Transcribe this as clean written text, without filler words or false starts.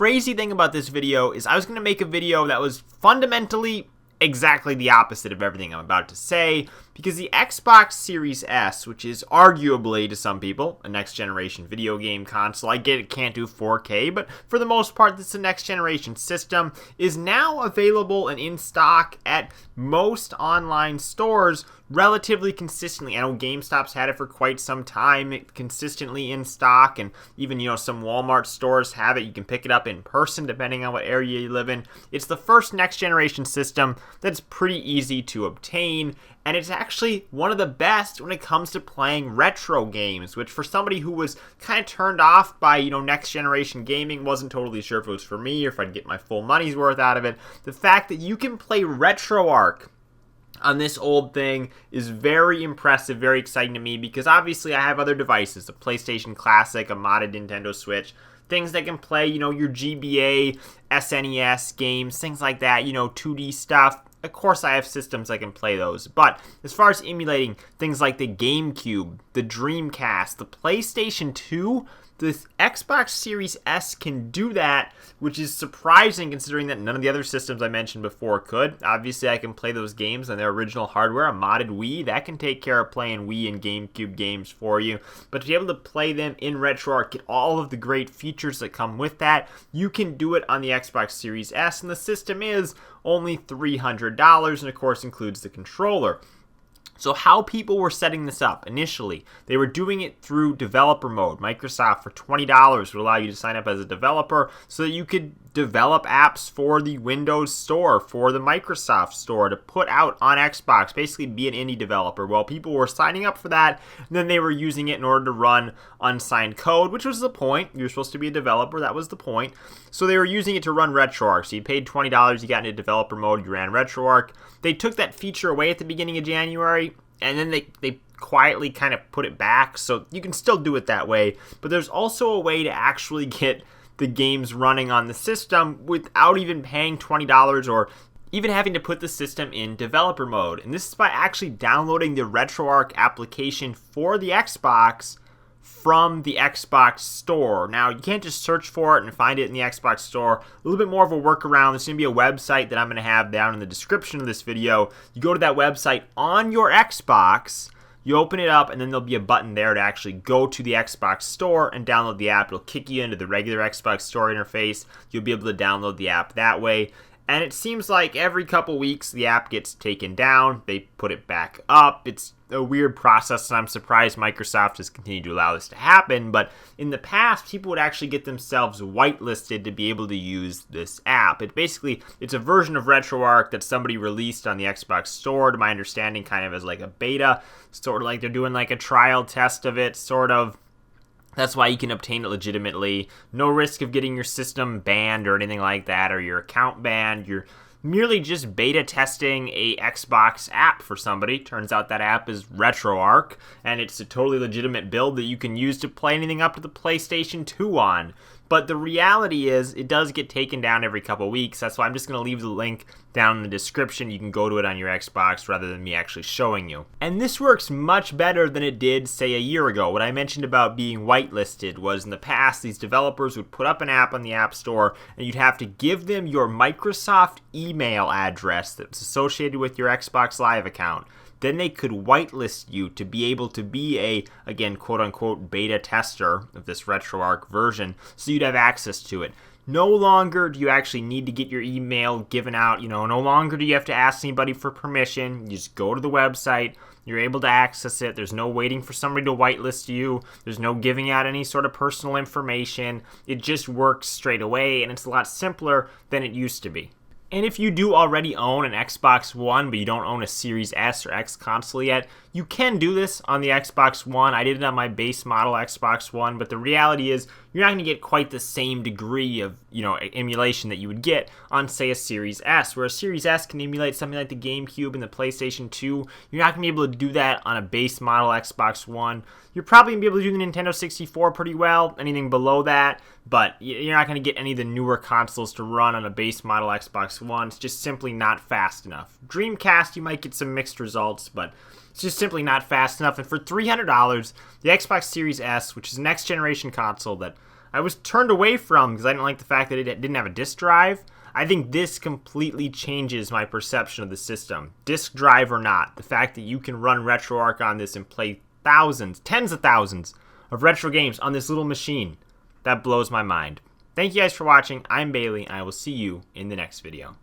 crazy thing about this video is I was going to make a video that was fundamentally exactly the opposite of everything I'm about to say, because the Xbox Series S, which is arguably, to some people, a next-generation video game console, I get it can't do 4K, but for the most part, this is a next-generation system, is now available and in stock at most online stores relatively consistently. I know GameStop's had it for quite some time, consistently in stock, and even, some Walmart stores have it. You can pick it up in person depending on what area you live in. It's the first next-generation system that's pretty easy to obtain, and it's actually one of the best when it comes to playing retro games, which for somebody who was kind of turned off by, next generation gaming, wasn't totally sure if it was for me or if I'd get my full money's worth out of it. The fact that you can play Retroarch on this old thing is very impressive, very exciting to me, because obviously I have other devices, a PlayStation Classic, a modded Nintendo Switch, things that can play, your GBA, SNES games, things like that, 2D stuff. Of course, I have systems that can play those, but as far as emulating things like the Gamecube, the Dreamcast, the PlayStation 2, the Xbox Series S can do that, which is surprising considering that none of the other systems I mentioned before could. Obviously, I can play those games on their original hardware. A modded Wii, that can take care of playing Wii and GameCube games for you. But to be able to play them in Retroarch, get all of the great features that come with that, you can do it on the Xbox Series S, and the system is only $300, and of course includes the controller. So how people were setting this up initially, they were doing it through developer mode. Microsoft for $20 would allow you to sign up as a developer so that you could develop apps for the Windows Store, for the Microsoft Store to put out on Xbox, basically be an indie developer. Well, people were signing up for that, and then they were using it in order to run unsigned code, which was the point. You're supposed to be a developer, that was the point. So they were using it to run Retroarch. So you paid $20, you got into developer mode, you ran Retroarch. They took that feature away at the beginning of January, and then they quietly kind of put it back, so you can still do it that way. But there's also a way to actually get the games running on the system without even paying $20 or even having to put the system in developer mode. And this is by actually downloading the Retroarch application for the Xbox from the Xbox Store. Now, you can't just search for it and find it in the Xbox Store. A little bit more of a workaround. There's going to be a website that I'm going to have down in the description of this video. You go to that website on your Xbox, you open it up, and then there'll be a button there to actually go to the Xbox Store and download the app. It'll kick you into the regular Xbox Store interface. You'll be able to download the app that way. And it seems like every couple weeks the app gets taken down. They put it back up. It's a weird process, and I'm surprised Microsoft has continued to allow this to happen. But in the past, people would actually get themselves whitelisted to be able to use this app. It's a version of Retroarch that somebody released on the Xbox Store, to my understanding, kind of as like a beta, sort of like they're doing like a trial test of it, sort of. That's why you can obtain it legitimately. No risk of getting your system banned or anything like that, or your account banned. You're merely just beta testing a Xbox app for somebody. Turns out that app is Retroarch, and it's a totally legitimate build that you can use to play anything up to the PlayStation 2 on. But the reality is, it does get taken down every couple weeks. That's why I'm just going to leave the link down in the description. You can go to it on your Xbox rather than me actually showing you. And this works much better than it did, say, a year ago. What I mentioned about being whitelisted was, in the past, these developers would put up an app on the App Store, and you'd have to give them your Microsoft email address that's associated with your Xbox Live account. Then they could whitelist you to be able to be a, again, quote-unquote, beta tester of this Retroarch version, so you'd have access to it. No longer do you actually need to get your email given out, no longer do you have to ask anybody for permission. You just go to the website, you're able to access it. There's no waiting for somebody to whitelist you. There's no giving out any sort of personal information. It just works straight away, and it's a lot simpler than it used to be. And if you do already own an Xbox One, but you don't own a Series S or X console yet, you can do this on the Xbox One. I did it on my base model Xbox One, but the reality is you're not going to get quite the same degree of, emulation that you would get on, say, a Series S, where a Series S can emulate something like the GameCube and the PlayStation 2. You're not going to be able to do that on a base model Xbox One. You're probably going to be able to do the Nintendo 64 pretty well, anything below that, but you're not going to get any of the newer consoles to run on a base model Xbox One. It's just simply not fast enough. Dreamcast, you might get some mixed results, but it's just simply not fast enough. And for $300, the Xbox Series S, which is a next generation console that I was turned away from because I didn't like the fact that it didn't have a disk drive. I think this completely changes my perception of the system. Disk drive or not, the fact that you can run Retroarch on this and play thousands, tens of thousands of retro games on this little machine, that blows my mind. Thank you guys for watching. I'm Bailey, and I will see you in the next video.